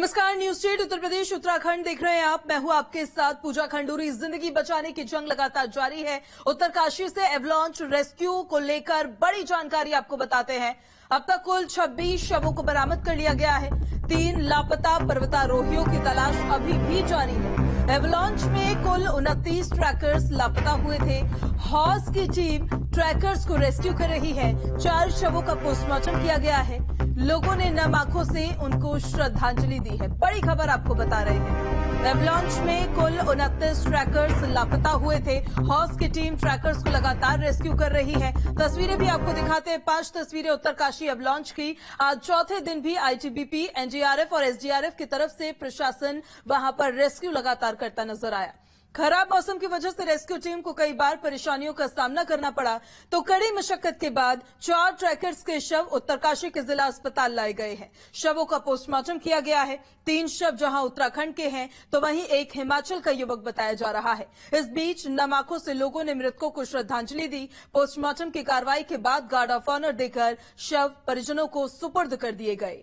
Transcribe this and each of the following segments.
नमस्कार, news state Uttar Pradesh Uttarakhand देख रहे हैं आप। मैं हूं आपके साथ पूजा खंडूरी। जिंदगी बचाने की जंग लगातार जारी है। उत्तरकाशी से एवलांच रेस्क्यू को लेकर बड़ी जानकारी आपको बताते हैं। अब तक कुल 26 शवों को बरामद कर लिया गया है। 3 लापता पर्वतारोहियों की तलाश अभी भी जारी है। एवलांच में कुल 29 ट्रैकर्स लापता हुए थे। हॉर्स की टीम ट्रैकर्स को रेस्क्यू कर रही है। 4 शवों का पोस्टमार्टम किया गया है। लोगों ने नम आंखों से उनको श्रद्धांजलि दी है। बड़ी खबर आपको बता रहे हैं। एवलांच में कुल 29 ट्रैकर्स लापता हुए थे। हॉर्स की टीम ट्रैकर्स को लगातार रेस्क्यू कर रही है। तस्वीरें भी आपको दिखाते हैं। 5 तस्वीरें उत्तरकाशी एवलांच की। आज चौथे दिन भी आईटीबीपी, एनडीआरएफ और एसडीआरएफ की तरफ से प्रशासन वहां पर रेस्क्यू लगातार करता नजर आया। खराब मौसम की वजह से रेस्क्यू टीम को कई बार परेशानियों का सामना करना पड़ा, तो कड़ी मशक्कत के बाद 4 ट्रैकर्स के शव उत्तरकाशी के जिला अस्पताल लाए गए हैं। शवों का पोस्टमार्टम किया गया है। 3 शव जहां उत्तराखंड के हैं, तो वहीं एक हिमाचल का युवक बताया जा रहा है। इस बीच नम आंखों से लोगों ने मृतकों को श्रद्धांजलि दी। पोस्टमार्टम की कार्रवाई के बाद गार्ड ऑफ ऑनर देकर शव परिजनों को सुपुर्द कर दिए गए।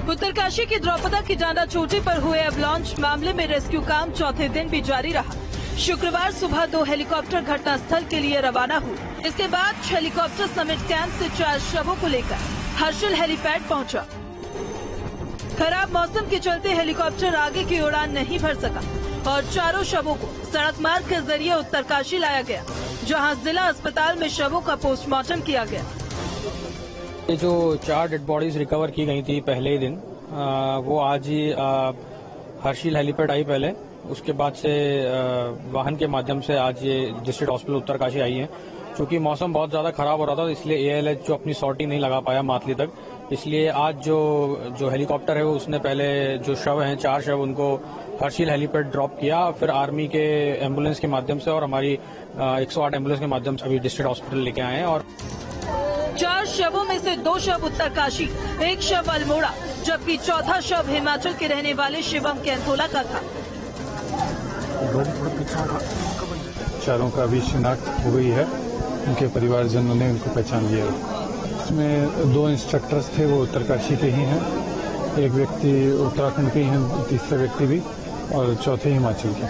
उत्तरकाशी की द्रौपदा की डांडा चोटी पर हुए एवलांच मामले में रेस्क्यू काम चौथे दिन भी जारी रहा। शुक्रवार सुबह 2 हेलीकॉप्टर घटनास्थल के लिए रवाना हुए। इसके बाद हेलीकॉप्टर समेत कैंप से 4 शवों को लेकर हर्षिल हेलीपैड पहुंचा। खराब मौसम के चलते हेलीकॉप्टर आगे की उड़ान नहीं भर सका और 4 शवों को सड़क मार्ग के जरिए उत्तरकाशी लाया गया, जहां जिला अस्पताल में शवों का पोस्टमार्टम किया गया। ये जो 4 डेड बॉडीज रिकवर की गई थी पहले ही दिन, वो आज ही हर्षिल हेलीपैड आई पहले, उसके बाद से वाहन के माध्यम से आज ये डिस्ट्रिक्ट हॉस्पिटल उत्तरकाशी आई है। क्योंकि मौसम बहुत ज्यादा खराब हो रहा था, इसलिए एएलएच जो अपनी सॉर्टी नहीं लगा पाया मातली तक, इसलिए आज जो हेलीकॉप्टर है वो उसने पहले जो शव हैं 4 शव उनको हर्षिल हेलीपैड ड्रॉप किया, फिर आर्मी के एम्बुलेंस के माध्यम से और हमारी 108 एम्बुलेंस के माध्यम से अभी डिस्ट्रिक्ट हॉस्पिटल लेके आए हैं। और 4 शवों में से 2 शव उत्तरकाशी, 1 शव अल्मोड़ा, जबकि चौथा शव हिमाचल के रहने वाले शिवम कैंथोला का था। चारों का भी शिनाख्त हो गई है। उनके परिवारजनों ने उनको पहचान लिया। इसमें 2 इंस्ट्रक्टर्स थे, वो उत्तरकाशी के ही हैं। एक व्यक्ति उत्तराखंड के ही हैं, तीसरा व्यक्ति भी, और चौथे हिमाचल के।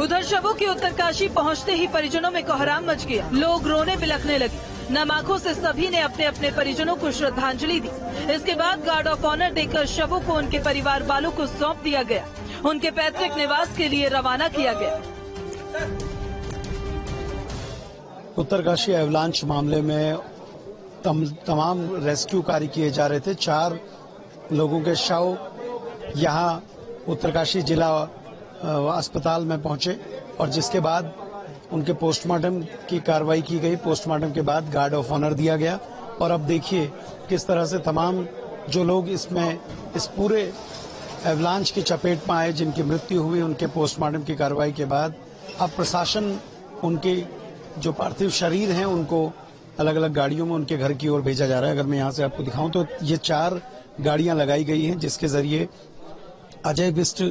उधर शवों के उत्तरकाशी पहुंचते ही परिजनों में कोहराम मच गया। लोग रोने बिलखने लगे। नम आंखों से सभी ने अपने अपने परिजनों को श्रद्धांजलि दी। इसके बाद गार्ड ऑफ ऑनर देकर शवों को उनके परिवार वालों को सौंप दिया गया। उनके पैतृक निवास के लिए रवाना किया गया। उत्तरकाशी एवलांच मामले में तमाम रेस्क्यू कार्य किए जा रहे थे। 4 लोगों के शव यहां उत्तरकाशी जिला अस्पताल में पहुंचे और जिसके बाद उनके पोस्टमार्टम की कार्रवाई की गई। पोस्टमार्टम के बाद गार्ड ऑफ ऑनर दिया गया। और अब देखिए किस तरह से तमाम जो लोग इसमें इस पूरे एवलांच की चपेट में आए, जिनकी मृत्यु हुई, उनके पोस्टमार्टम की कार्रवाई के बाद अब प्रशासन उनके जो पार्थिव शरीर हैं उनको अलग अलग गाड़ियों में उनके घर की ओर भेजा जा रहा है। अगर मैं यहाँ से आपको दिखाऊं तो ये 4 गाड़ियां लगाई गई हैं, जिसके जरिए अजय बिष्ट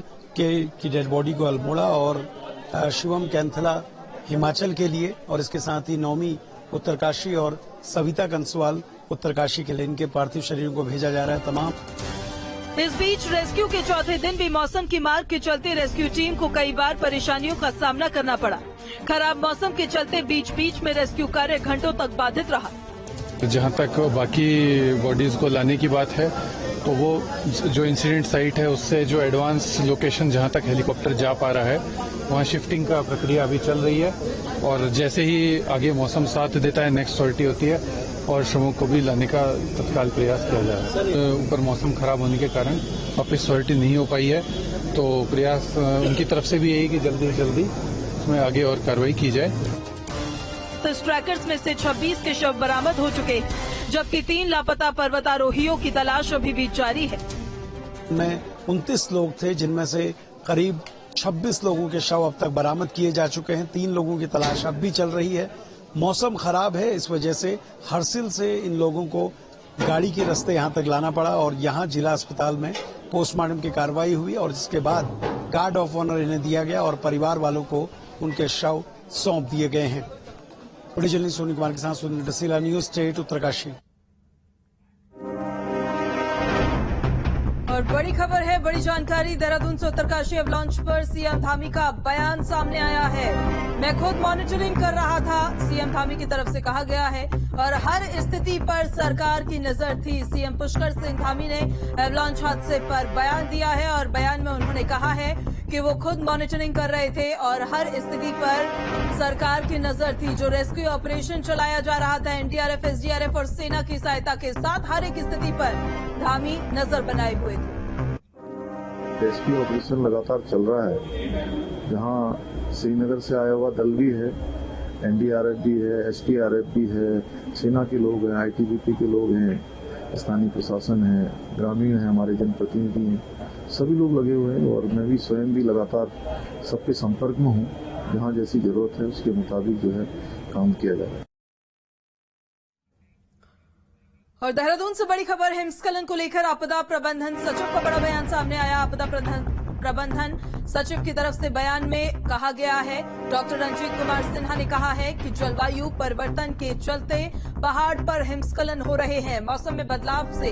की डेड बॉडी को अल्मोड़ा और शिवम कैंथला हिमाचल के लिए, और इसके साथ ही नौमी उत्तरकाशी और सविता कंसवाल उत्तरकाशी के लिए इनके पार्थिव शरीरों को भेजा जा रहा है। तमाम इस बीच रेस्क्यू के चौथे दिन भी मौसम की मार के चलते रेस्क्यू टीम को कई बार परेशानियों का सामना करना पड़ा। खराब मौसम के चलते बीच बीच में रेस्क्यू कार्य घंटों तक बाधित रहा। जहां तक बाकी बॉडीज को लाने की बात है, तो वो जो इंसिडेंट साइट है उससे जो एडवांस लोकेशन जहां तक हेलीकॉप्टर जा पा रहा है, वहां शिफ्टिंग का प्रक्रिया अभी चल रही है। और जैसे ही आगे मौसम साथ देता है, नेक्स्ट सॉर्टी होती है और श्रमों को भी लाने का तत्काल प्रयास किया जा रहा है। ऊपर मौसम खराब होने के कारण वापस सॉर्टी नहीं हो पाई है, तो प्रयास उनकी तरफ से भी यही कि जल्दी से जल्दी उसमें आगे और कार्रवाई की जाए। तो इस ट्रैकर्स में से 26 के शव बरामद हो चुके, जबकि 3 लापता पर्वतारोहियों की तलाश अभी भी जारी है। में 29 लोग थे, जिनमें से करीब 26 लोगों के शव अब तक बरामद किए जा चुके हैं। 3 लोगों की तलाश अब भी चल रही है। मौसम खराब है, इस वजह से हर्षिल से इन लोगों को गाड़ी के रास्ते यहां तक लाना पड़ा और यहां जिला अस्पताल में पोस्टमार्टम की कार्रवाई हुई और जिसके बाद गार्ड ऑफ ऑनर इन्हें दिया गया और परिवार वालों को उनके शव सौंप दिए गए हैं। ओरिजिनली सोनी कुमार के साथ सुनील डसीला, न्यूज स्टेट उत्तरकाशी। और बड़ी खबर है, बड़ी जानकारी। देहरादून से उत्तरकाशी अवलॉन्च पर सीएम धामी का बयान सामने आया है। मैं खुद मॉनिटरिंग कर रहा था, सीएम धामी की तरफ से कहा गया है, और हर स्थिति पर सरकार की नजर थी। सीएम पुष्कर सिंह धामी ने अवलॉन्च हादसे पर बयान दिया है और बयान में उन्होंने कहा है कि वो खुद मॉनिटरिंग कर रहे थे और हर स्थिति पर सरकार की नजर थी। जो रेस्क्यू ऑपरेशन चलाया जा रहा था एनडीआरएफ, एसडीआरएफ और सेना की सहायता के साथ, हर एक स्थिति पर धामी नजर बनाए हुए थे। रेस्क्यू ऑपरेशन लगातार चल रहा है, जहां श्रीनगर से आया हुआ दल भी है, एनडीआरएफ भी है, एसडीआरएफ भी है, सेना के लोग हैं, आईटीबीपी के लोग हैं, स्थानीय प्रशासन है, ग्रामीण है, हमारे जनप्रतिनिधि हैं, सभी लोग लगे हुए हैं और मैं भी स्वयं भी लगातार सबके संपर्क में हूं। जहां जैसी जरूरत है उसके मुताबिक जो है काम किया जा रहा है। और देहरादून से बड़ी खबर, हिमस्खलन को लेकर आपदा प्रबंधन सचिव का बड़ा बयान सामने आया। आपदा प्रबंधन सचिव की तरफ से बयान में कहा गया है, डॉक्टर रंजीत कुमार सिन्हा ने कहा है कि जलवायु परिवर्तन के चलते पहाड़ पर हिमस्खलन हो रहे हैं, मौसम में बदलाव से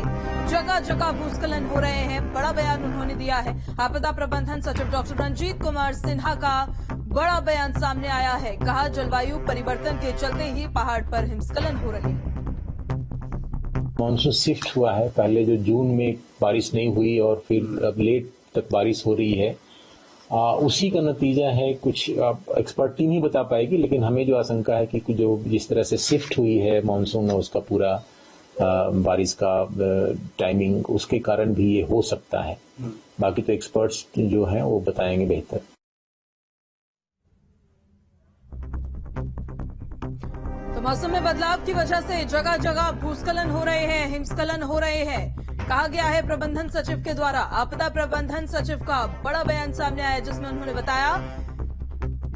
जगह जगह भूस्खलन हो रहे हैं। बड़ा बयान उन्होंने दिया है। आपदा प्रबंधन सचिव डॉक्टर रंजीत कुमार सिन्हा का बड़ा बयान सामने आया है। कहा, जलवायु परिवर्तन के चलते ही पहाड़ पर हिमस्खलन हो रहे हैं। मानसून शिफ्ट हुआ है, पहले जो जून में बारिश नहीं हुई और फिर अब लेट तक बारिश हो रही है, उसी का नतीजा है। कुछ एक्सपर्ट टीम ही बता पाएगी, लेकिन हमें जो आशंका है कि जो जिस तरह से शिफ्ट हुई है मानसून में, उसका पूरा बारिश का टाइमिंग, उसके कारण भी ये हो सकता है। बाकी तो एक्सपर्ट्स जो हैं वो बताएंगे बेहतर। तो मौसम में बदलाव की वजह से जगह जगह भूस्खलन हो रहे हैं, हिमस्खलन हो रहे हैं, कहा गया है प्रबंधन सचिव के द्वारा। आपदा प्रबंधन सचिव का बड़ा बयान सामने आया, जिसमें उन्होंने बताया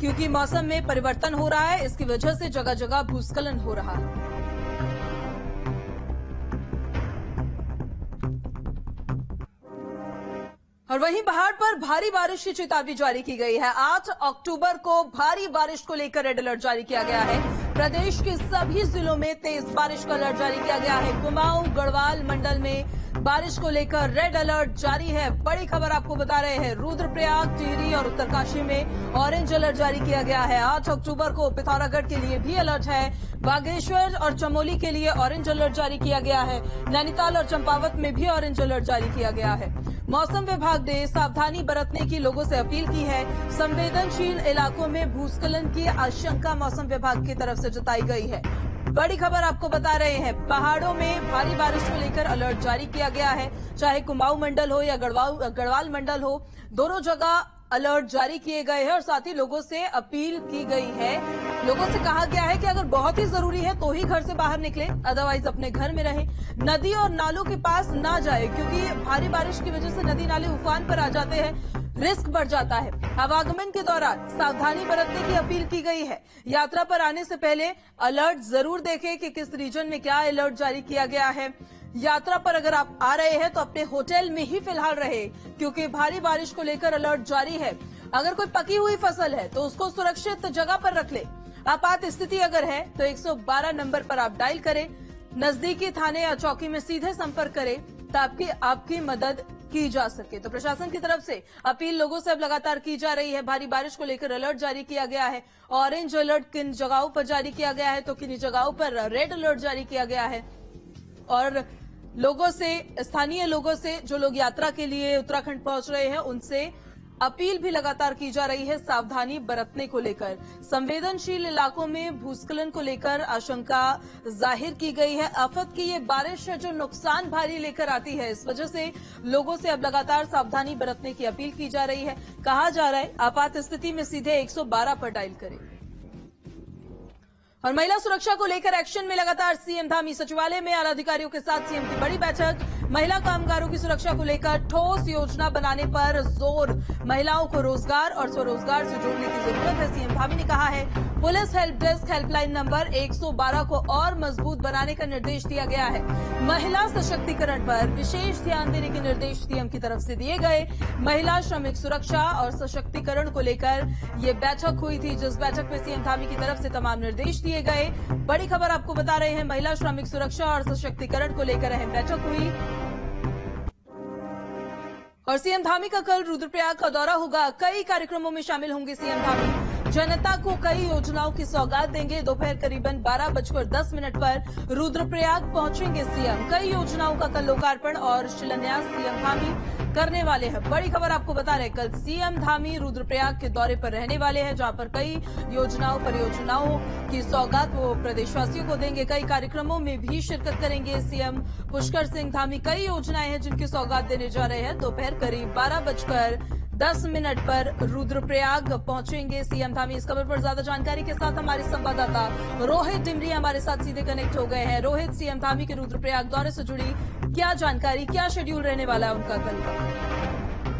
क्योंकि मौसम में परिवर्तन हो रहा है, इसकी वजह से जगह जगह भूस्खलन हो रहा है। और वहीं पहाड़ पर भारी बारिश की चेतावनी जारी की गई है। 8 अक्टूबर को भारी बारिश को लेकर रेड अलर्ट जारी किया गया है। प्रदेश के सभी जिलों में तेज बारिश का अलर्ट जारी किया गया है। कुमाऊं, गढ़वाल मंडल में बारिश को लेकर रेड अलर्ट जारी है। बड़ी खबर आपको बता रहे हैं, रुद्रप्रयाग, टिहरी और उत्तरकाशी में ऑरेंज अलर्ट जारी किया गया है। 8 अक्टूबर को पिथौरागढ़ के लिए भी अलर्ट है। बागेश्वर और चमोली के लिए ऑरेंज अलर्ट जारी किया गया है। नैनीताल और चंपावत में भी ऑरेंज अलर्ट जारी किया गया है। मौसम विभाग ने सावधानी बरतने की लोगों से अपील की है। संवेदनशील इलाकों में भूस्खलन की आशंका मौसम विभाग की तरफ से जताई गई है। बड़ी खबर आपको बता रहे हैं, पहाड़ों में भारी बारिश को लेकर अलर्ट जारी किया गया है। चाहे कुमाऊं मंडल हो या गढ़वाल मंडल हो, दोनों जगह अलर्ट जारी किए गए हैं और साथ ही लोगों से अपील की गई है। लोगों से कहा गया है कि अगर बहुत ही जरूरी है तो ही घर से बाहर निकले, अदरवाइज अपने घर में रहें। नदी और नालों के पास ना जाए, क्योंकि भारी बारिश की वजह से नदी नाले उफान पर आ जाते हैं, रिस्क बढ़ जाता है। आवागमन के दौरान सावधानी बरतने की अपील की गई है। यात्रा पर आने से पहले अलर्ट जरूर देखें कि किस रीजन में क्या अलर्ट जारी किया गया है। यात्रा पर अगर आप आ रहे हैं तो अपने होटल में ही फिलहाल रहे, क्योंकि भारी बारिश को लेकर अलर्ट जारी है। अगर कोई पकी हुई फसल है तो उसको सुरक्षित जगह पर रख ले। आपात स्थिति अगर है तो 112 नंबर पर आप डायल करें। नजदीकी थाने या चौकी में सीधे संपर्क करें ताकि आपकी मदद की जा सके। तो प्रशासन की तरफ से अपील लोगों से अब लगातार की जा रही है। भारी बारिश को लेकर अलर्ट जारी किया गया है। ऑरेंज अलर्ट किन जगहों पर जारी किया गया है तो किन जगहों पर रेड अलर्ट जारी किया गया है। और लोगों से, स्थानीय लोगों से, जो लोग यात्रा के लिए उत्तराखंड पहुंच रहे हैं, उनसे अपील भी लगातार की जा रही है सावधानी बरतने को लेकर। संवेदनशील इलाकों में भूस्खलन को लेकर आशंका जाहिर की गई है। आफत की ये बारिश है जो नुकसान भारी लेकर आती है, इस वजह से लोगों से अब लगातार सावधानी बरतने की अपील की जा रही है। कहा जा रहा है आपात स्थिति में सीधे 112 पर डायल करें। और महिला सुरक्षा को लेकर एक्शन में लगातार सीएम धामी। सचिवालय में आला अधिकारियों के साथ सीएम की बड़ी बैठक। महिला कामगारों की सुरक्षा को लेकर ठोस योजना बनाने पर जोर। महिलाओं को रोजगार और स्वरोजगार से जोड़ने की जरूरत है, सीएम धामी ने कहा है। Police help desk helpline number 112 को और मजबूत बनाने का निर्देश दिया गया है। महिला सशक्तिकरण पर विशेष ध्यान देने के निर्देश सीएम की तरफ से दिए गए। महिला श्रमिक सुरक्षा और सशक्तिकरण को लेकर ये बैठक हुई थी, जिस बैठक में सीएम धामी की तरफ से तमाम निर्देश दिए गए। बड़ी खबर आपको बता रहे हैं, महिला श्रमिक सुरक्षा और सशक्तिकरण को लेकर अहम बैठक हुई। और सीएम धामी का कल रुद्रप्रयाग का दौरा होगा। कई कार्यक्रमों में शामिल होंगे सीएम धामी। जनता को कई योजनाओं की सौगात देंगे। दोपहर करीबन 12:10 पर रुद्रप्रयाग पहुंचेंगे सीएम। कई योजनाओं का कल लोकार्पण और शिलान्यास सीएम धामी करने वाले हैं। बड़ी खबर आपको बता रहे हैं, कल सीएम धामी रुद्रप्रयाग के दौरे पर रहने वाले हैं, जहां पर कई योजनाओं परियोजनाओं की सौगात वो प्रदेशवासियों को देंगे। कई कार्यक्रमों में भी शिरकत करेंगे सीएम पुष्कर सिंह धामी। कई योजनाएं हैं जिनकी सौगात देने जा रहे हैं। दोपहर करीब 12:10 पर रुद्रप्रयाग पहुंचेंगे सीएम धामी। इस खबर पर ज्यादा जानकारी के साथ हमारे संवाददाता रोहित डिमरी हमारे साथ सीधे कनेक्ट हो गए हैं। रोहित, सीएम धामी के रुद्रप्रयाग दौरे से जुड़ी क्या जानकारी, क्या शेड्यूल रहने वाला है उनका कल का?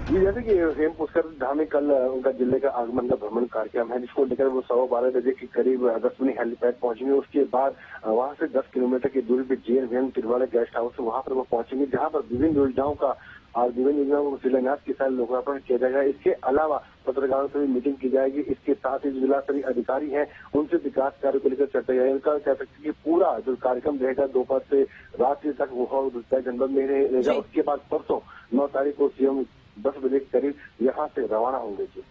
जी, जैसे कि सीएम पुष्कर धामी कल उनका जिले का आगमन का भ्रमण कार्यक्रम है, जिसको लेकर वो 12:15 बजे के करीब अगस्तपुरी हेलीपैड पहुंचेंगे। उसके बाद वहां से 10 किलोमीटर की दूरी पर जेएन तिरवाड़ा गेस्ट हाउस है, वहां पर वो पहुंचेंगे, जहां पर विभिन्न योजनाओं का को शिलान्यास के साथ लोकार्पण किया जाएगा। इसके अलावा पत्रकारों से भी मीटिंग की जाएगी। इसके साथ ही जिला स्तरीय अधिकारी हैं, उनसे विकास कार्य को लेकर चर्चा जाएगी। इनका कह सकते हैं कि पूरा जो कार्यक्रम रहेगा दोपहर से रात्रि तक वो जनपद में रहेगा। उसके बाद परसों 9 तारीख को सीएम 10 बजे के करीब यहाँ से रवाना होंगे। जी,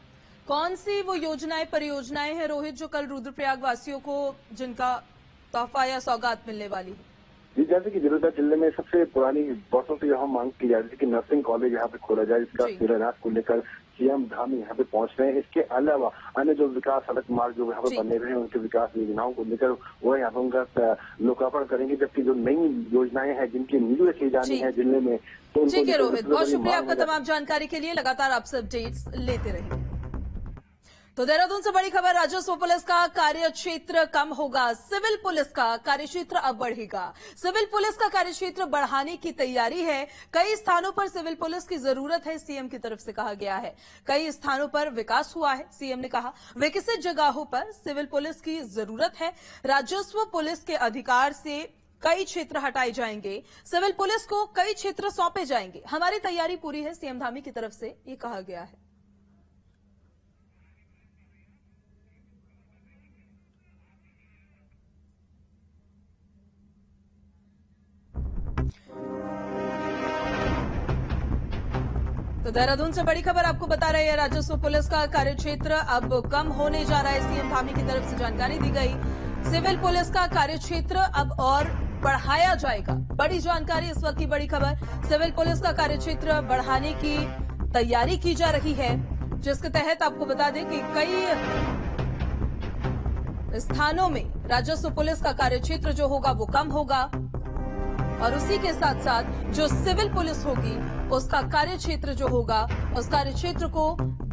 कौन सी वो योजनाएं परियोजनाएं हैं रोहित, जो कल रुद्रप्रयाग वासियों को जिनका तोहफा या सौगात मिलने वाली है? जी, जैसे कि जिलोदा जिले में सबसे पुरानी वर्षों से यहाँ मांग की जा रही थी कि नर्सिंग कॉलेज यहाँ पे खोला जाए, इसका शिलान्यास को लेकर सीएम धामी यहाँ पे पहुंच रहे हैं। इसके अलावा अन्य जो विकास सड़क मार्ग जो यहाँ पे बने रहे हैं, उनके विकास योजनाओं को लेकर वो यहाँ पे उनका लोकार्पण करेंगे। जबकि जो नई योजनाएं हैं जिनकी नींव रखी जानी है जिले में, तो ठीक है रोहित, बहुत शुक्रिया आपका तमाम जानकारी के लिए। लगातार आपसे अपडेट्स लेते रहिए। तो देहरादून से बड़ी खबर, राजस्व पुलिस का कार्यक्षेत्र कम होगा, सिविल पुलिस का कार्यक्षेत्र अब बढ़ेगा। सिविल पुलिस का कार्यक्षेत्र बढ़ाने की तैयारी है। कई स्थानों पर सिविल पुलिस की जरूरत है, सीएम की तरफ से कहा गया है। कई स्थानों पर विकास हुआ है, सीएम ने कहा। विकसित जगहों पर सिविल पुलिस की जरूरत है। राजस्व पुलिस के अधिकार से कई क्षेत्र हटाए जाएंगे, सिविल पुलिस को कई क्षेत्र सौंपे जाएंगे। हमारी तैयारी पूरी है, सीएम धामी की तरफ से ये कहा गया है। तो देहरादून से बड़ी खबर आपको बता रहे हैं, राजस्व पुलिस का कार्यक्षेत्र अब कम होने जा रहा है, सीएम धामी की तरफ से जानकारी दी गई। सिविल पुलिस का कार्यक्षेत्र अब और बढ़ाया जाएगा। बड़ी जानकारी, इस वक्त की बड़ी खबर, सिविल पुलिस का कार्यक्षेत्र बढ़ाने की तैयारी की जा रही है, जिसके तहत आपको बता दें कि कई स्थानों में राजस्व पुलिस का कार्यक्षेत्र जो होगा वो कम होगा, और उसी के साथ साथ जो सिविल पुलिस होगी उसका कार्यक्षेत्र जो होगा उस कार्यक्षेत्र को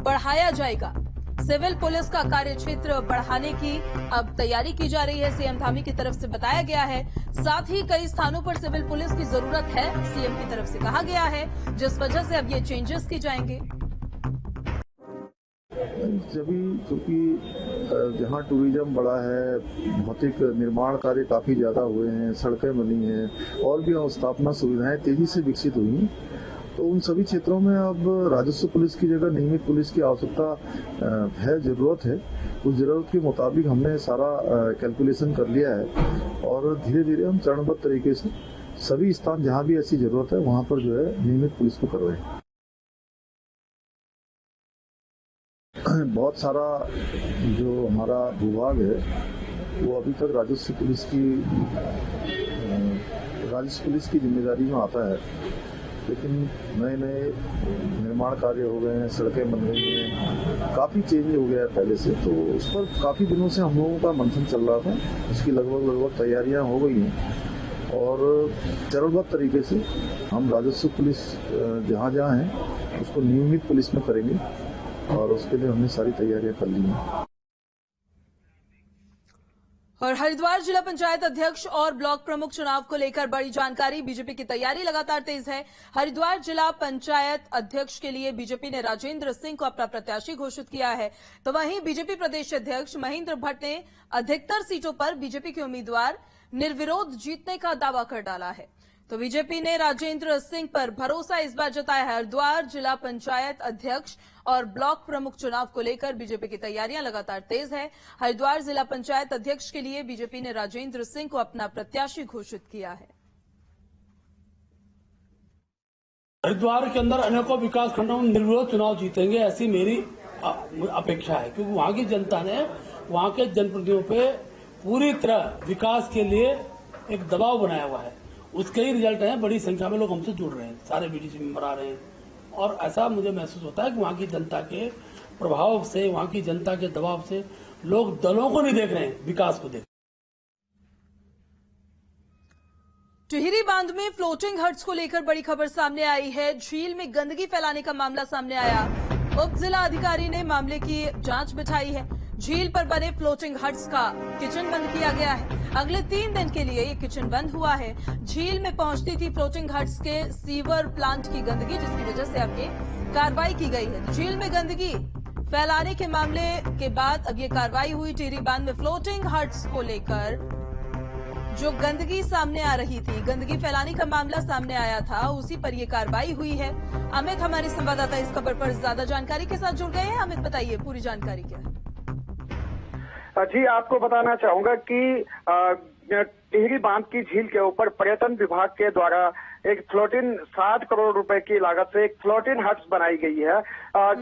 बढ़ाया जाएगा। सिविल पुलिस का कार्यक्षेत्र बढ़ाने की अब तैयारी की जा रही है, सीएम धामी की तरफ से बताया गया है। साथ ही कई स्थानों पर सिविल पुलिस की जरूरत है, सीएम की तरफ से कहा गया है, जिस वजह से अब ये चेंजेस की जाएंगे। क्योंकि जहाँ टूरिज्म बढ़ा है, भौतिक निर्माण कार्य काफी ज्यादा हुए हैं, सड़कें बनी हैं और भी अवस्थापना सुविधाएं तेजी से विकसित हुई हैं, तो उन सभी क्षेत्रों में अब राजस्व पुलिस की जगह नियमित पुलिस की आवश्यकता है, जरूरत है। उस जरूरत के मुताबिक हमने सारा कैलकुलेशन कर लिया है और धीरे धीरे हम चरणबद्ध तरीके से सभी स्थान जहाँ भी ऐसी जरूरत है वहाँ पर जो है नियमित पुलिस को करवाएं। बहुत सारा जो हमारा विभाग है वो अभी तक राजस्व पुलिस की जिम्मेदारी में आता है, लेकिन नए नए निर्माण कार्य हो गए हैं, सड़कें बन गई हैं, काफ़ी चेंज हो गया है पहले से, तो उस पर काफ़ी दिनों से हम लोगों का मंथन चल रहा था। उसकी लगभग तैयारियां हो गई हैं और चरणबद्ध तरीके से हम राजस्व पुलिस जहाँ जहाँ हैं उसको नियमित पुलिस में करेंगे और उसके लिए हमने सारी तैयारियां कर ली हैं। और हरिद्वार जिला पंचायत अध्यक्ष और ब्लॉक प्रमुख चुनाव को लेकर बड़ी जानकारी। बीजेपी की तैयारी लगातार तेज है। हरिद्वार जिला पंचायत अध्यक्ष के लिए बीजेपी ने राजेंद्र सिंह को अपना प्रत्याशी घोषित किया है, तो वहीं बीजेपी प्रदेश अध्यक्ष महेंद्र भट्ट ने अधिकतर सीटों पर बीजेपी के उम्मीदवार निर्विरोध जीतने का दावा कर डाला है। तो बीजेपी ने राजेंद्र सिंह पर भरोसा इस बार जताया है। हरिद्वार जिला पंचायत अध्यक्ष और ब्लॉक प्रमुख चुनाव को लेकर बीजेपी की तैयारियां लगातार तेज है। हरिद्वार जिला पंचायत अध्यक्ष के लिए बीजेपी ने राजेंद्र सिंह को अपना प्रत्याशी घोषित किया है। हरिद्वार के अंदर अनेकों विकास खंडों में निर्विरोध चुनाव जीतेंगे, ऐसी मेरी अपेक्षा है, क्योंकि वहां की जनता ने वहां के जनप्रतिनिधियों पे पूरी तरह विकास के लिए एक दबाव बनाया हुआ है। उसके ही रिजल्ट है, बड़ी संख्या में लोग हमसे जुड़ रहे हैं, सारे बीडीसी मेंबर आ रहे हैं, और ऐसा मुझे महसूस होता है कि वहां की जनता के प्रभाव से, वहां की जनता के दबाव से लोग दलों को नहीं देख रहे हैं, विकास को देख। टिहरी बांध में फ्लोटिंग हट्स को लेकर बड़ी खबर सामने आई है। झील में गंदगी फैलाने का मामला सामने आया। उप जिला अधिकारी ने मामले की जांच बिठाई है। झील पर बने फ्लोटिंग हट्स का किचन बंद किया गया है। अगले 3 दिन के लिए ये किचन बंद हुआ है। झील में पहुंचती थी फ्लोटिंग हट्स के सीवर प्लांट की गंदगी, जिसकी वजह से अब ये कार्रवाई की गई है। झील में गंदगी फैलाने के मामले के बाद अब ये कार्रवाई हुई। टिहरी बांध में फ्लोटिंग हट्स को लेकर जो गंदगी सामने आ रही थी, गंदगी फैलाने का मामला सामने आया था, उसी पर यह कार्रवाई हुई है। अमित हमारे संवाददाता इस खबर पर ज्यादा जानकारी के साथ जुड़ गए हैं। अमित, बताइए पूरी जानकारी क्या है? जी, आपको बताना चाहूंगा कि टिहरी बांध की झील के ऊपर पर्यटन विभाग के द्वारा एक फ्लोटिंग 60 करोड़ रुपए की लागत से एक फ्लोटिंग हट्स बनाई गई है,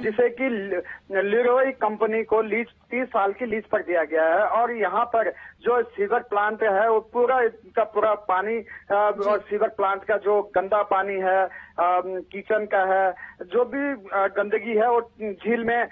जिसे कि लिरोई कंपनी को लीज 30 साल की लीज पर दिया गया है। और यहाँ पर जो सीवर प्लांट है वो पूरा पानी और सीवर प्लांट का जो गंदा पानी है, किचन का है, जो भी गंदगी है वो झील में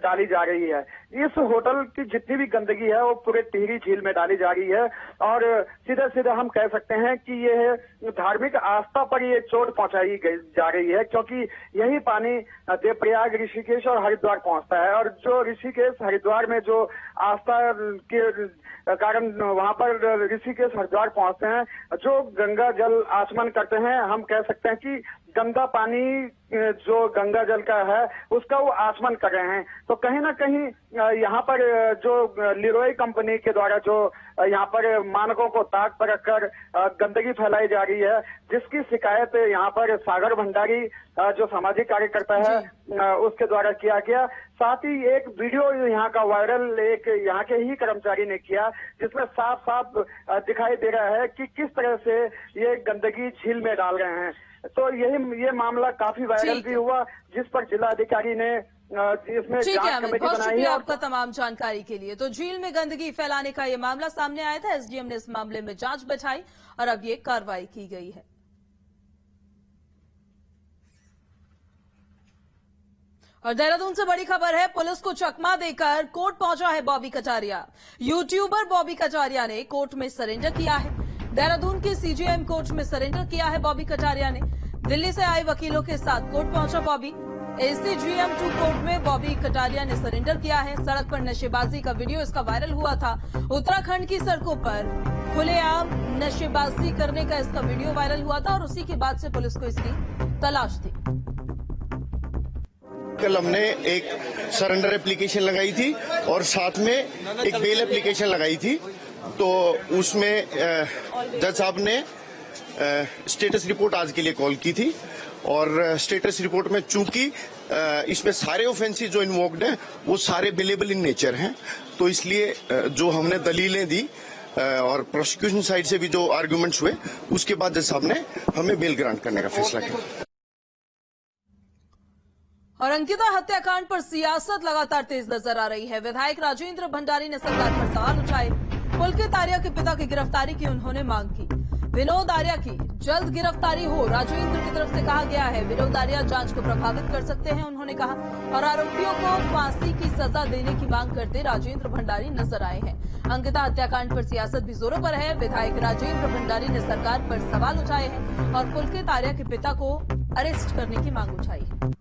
डाली जा रही है। इस होटल की जितनी भी गंदगी है वो पूरे टिहरी झील में डाली जा रही है, और सीधे सीधे हम कह सकते हैं कि ये धार्मिक आस्था पर ये चोट पहुंचाई जा रही है, क्योंकि यही पानी देवप्रयाग, ऋषिकेश और हरिद्वार पहुंचता है। और जो ऋषिकेश हरिद्वार में जो आस्था के कारण वहां पर ऋषिकेश हरिद्वार पहुंचते हैं, जो गंगा जल आचमन करते हैं, हम कह सकते हैं कि गंदा पानी जो गंगा जल का है उसका वो आचमन कर रहे हैं। तो कहीं ना कहीं यहाँ पर जो लिरोई कंपनी के द्वारा जो यहाँ पर मानकों को ताक पर रखकर गंदगी फैलाई जा रही है, जिसकी शिकायत यहाँ पर सागर भंडारी जो सामाजिक कार्यकर्ता है उसके द्वारा किया गया। साथ ही एक वीडियो यहाँ का वायरल एक यहाँ के ही कर्मचारी ने किया, जिसमें साफ साफ दिखाई दे रहा है कि किस तरह से ये गंदगी झील में डाल रहे हैं। तो ये मामला काफी वायरल भी हुआ, जिस पर जिला अधिकारी ने इसमें जांच कमेटी बनाई है। आपका तमाम जानकारी के लिए। तो झील में गंदगी फैलाने का ये मामला सामने आया था, एसडीएम ने इस मामले में जांच बैठाई और अब ये कार्रवाई की गई है। और देहरादून से बड़ी खबर है, पुलिस को चकमा देकर कोर्ट पहुंचा है बॉबी कटारिया। यूट्यूबर बॉबी कटारिया ने कोर्ट में सरेंडर किया है। देहरादून के सीजेएम कोर्ट में सरेंडर किया है बॉबी कटारिया ने। दिल्ली से आए वकीलों के साथ कोर्ट पहुंचा बॉबी। एसीजीएम 2 कोर्ट में बॉबी कटारिया ने सरेंडर किया है। सड़क पर नशेबाजी का वीडियो इसका वायरल हुआ था। उत्तराखंड की सड़कों पर खुलेआम नशेबाजी करने का इसका वीडियो वायरल हुआ था, और उसी के बाद से पुलिस को इसकी तलाश थी। कल हमने एक सरेंडर एप्लीकेशन लगाई थी और साथ में एक बेल एप्लीकेशन लगाई थी। तो उसमें जज साहब ने स्टेटस रिपोर्ट आज के लिए कॉल की थी, और स्टेटस रिपोर्ट में चूंकि इसमें सारे ऑफेंसेस जो इन्वोक्ड हैं वो सारे बिलेबल इन नेचर हैं, तो इसलिए जो हमने दलीलें दी और प्रोसिक्यूशन साइड से भी जो आर्गुमेंट्स हुए, उसके बाद जज साहब ने हमें बेल ग्रांट करने का फैसला किया। और अंकिता हत्याकांड पर सियासत लगातार तेज नजर आ रही है। विधायक राजेंद्र भंडारी ने सरकार पर सवाल उठाए। पुलकित आर्या के पिता की गिरफ्तारी की उन्होंने मांग की। विनोद आर्या की जल्द गिरफ्तारी हो, राजेंद्र की तरफ से कहा गया है। विनोद आर्या जांच को प्रभावित कर सकते हैं, उन्होंने कहा। और आरोपियों को फांसी की सजा देने की मांग करते राजेंद्र भंडारी नजर आए हैं। अंकिता हत्याकांड पर सियासत भी जोरों पर है। विधायक राजेंद्र भंडारी ने सरकार पर सवाल उठाए हैं और पुलकित आर्या के पिता को अरेस्ट करने की मांग उठाई है।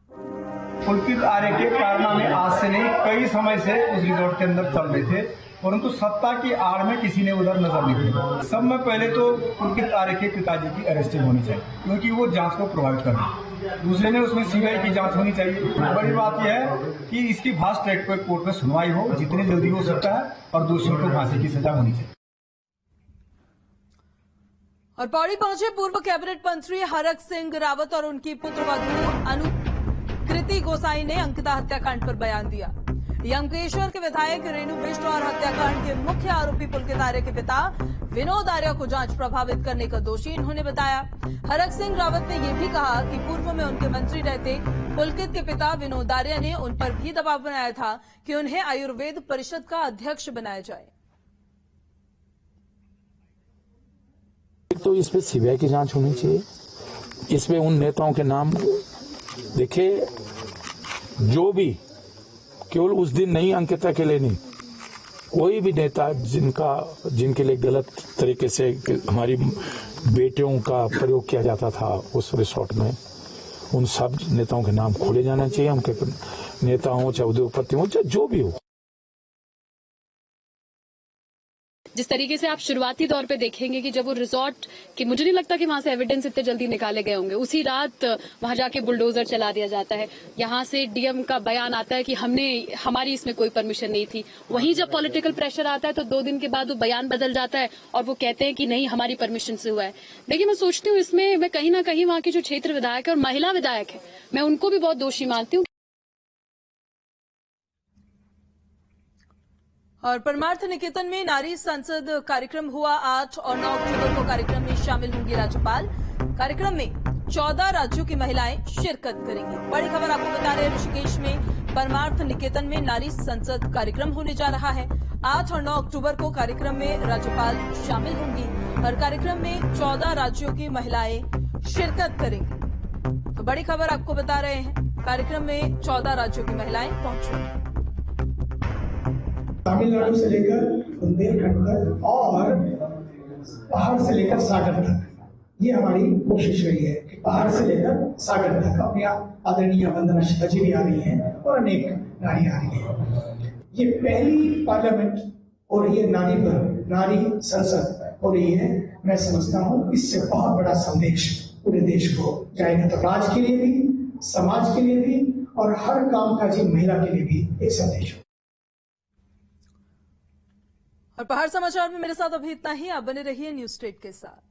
पुलकित आर्या के कारनामे आज से नहीं, कई समय से उस रिजॉर्ट के अंदर चल रहे थे। परंतु सत्ता की आड़ में किसी ने उधर नजर नहीं दिया। सब में पहले तो उनके तारे के पिताजी की अरेस्टिंग होनी चाहिए, क्योंकि वो जांच को प्रभावित कर रहे हैं। दूसरे ने उसमें सीबीआई की जांच होनी चाहिए। बड़ी बात यह है कि इसकी फास्ट ट्रैक पर कोर्ट में सुनवाई हो, जितनी जल्दी हो सकता है, और दोषियों को फांसी की सजा होनी चाहिए। और पौड़ी पहुंचे पूर्व कैबिनेट मंत्री हरक सिंह रावत और उनकी पुत्रवधू अनुकृति गोसाई ने अंकिता हत्याकांड पर बयान दिया। यमकेश्वर के विधायक रेणु बिष्ट और हत्याकांड के मुख्य आरोपी पुलकित आर्य के पिता विनोद आर्य को जांच प्रभावित करने का दोषी इन्होंने बताया। हरक सिंह रावत ने यह भी कहा कि पूर्व में उनके मंत्री रहते पुलकित के पिता विनोद आर्य ने उन पर भी दबाव बनाया था कि उन्हें आयुर्वेद परिषद का अध्यक्ष बनाया जाए। तो इसमें सीबीआई की जांच होनी चाहिए। इसमें उन नेताओं के नाम देखिए, जो भी केवल उस दिन नहीं, अंकिता के लिए नहीं, कोई भी नेता जिनके लिए गलत तरीके से हमारी बेटियों का प्रयोग किया जाता था उस रिसोर्ट में, उन सब नेताओं के नाम खोले जाना चाहिए। उनके नेता हो, चाहे उद्योगपति हो, चाहे जो भी हो। जिस तरीके से आप शुरुआती दौर पे देखेंगे कि जब वो रिजॉर्ट कि मुझे नहीं लगता कि वहां से एविडेंस इतने जल्दी निकाले गए होंगे, उसी रात वहां जाके बुलडोजर चला दिया जाता है। यहां से डीएम का बयान आता है कि हमारी इसमें कोई परमिशन नहीं थी। वहीं जब पॉलिटिकल प्रेशर आता है तो 2 दिन के बाद वो बयान बदल जाता है और वो कहते हैं कि नहीं, हमारी परमिशन से हुआ है। देखिए, मैं सोचती हूँ इसमें मैं कहीं ना कहीं वहां के जो क्षेत्र विधायक है और महिला विधायक है, मैं उनको भी बहुत दोषी मानती हूँ। और परमार्थ निकेतन में नारी संसद कार्यक्रम हुआ। 8 और 9 अक्टूबर को कार्यक्रम में शामिल होंगी राज्यपाल। कार्यक्रम में 14 राज्यों की महिलाएं शिरकत करेंगी। बड़ी खबर आपको बता रहे हैं, ऋषिकेश में परमार्थ निकेतन में नारी संसद कार्यक्रम होने जा रहा है। 8 और 9 अक्टूबर को कार्यक्रम में राज्यपाल शामिल होंगी और कार्यक्रम में 14 राज्यों की महिलाएं शिरकत करेंगी। तो बड़ी खबर आपको बता रहे हैं, कार्यक्रम में 14 राज्यों की महिलाएं पहुंचेंगी। तमिलनाडु से लेकर बुंदेलखंड तक और पहाड़ से लेकर सागर तक, ये हमारी कोशिश रही है कि पहाड़ से लेकर सागर तक अपनी आदरणीय वंदना शिवा जी भी आ रही हैं और अनेक नारी आ रही हैं। ये पहली पार्लियामेंट हो रही है नारी पर, नारी संसद हो रही है। मैं समझता हूँ इससे बहुत बड़ा संदेश पूरे देश को जाएगा, तो राज्य के लिए भी, समाज के लिए भी और हर काम काजी महिला के लिए भी एक संदेश। और पहाड़ समाचार में मेरे साथ अभी इतना ही। आप बने रहिए न्यूज़ स्टेट के साथ।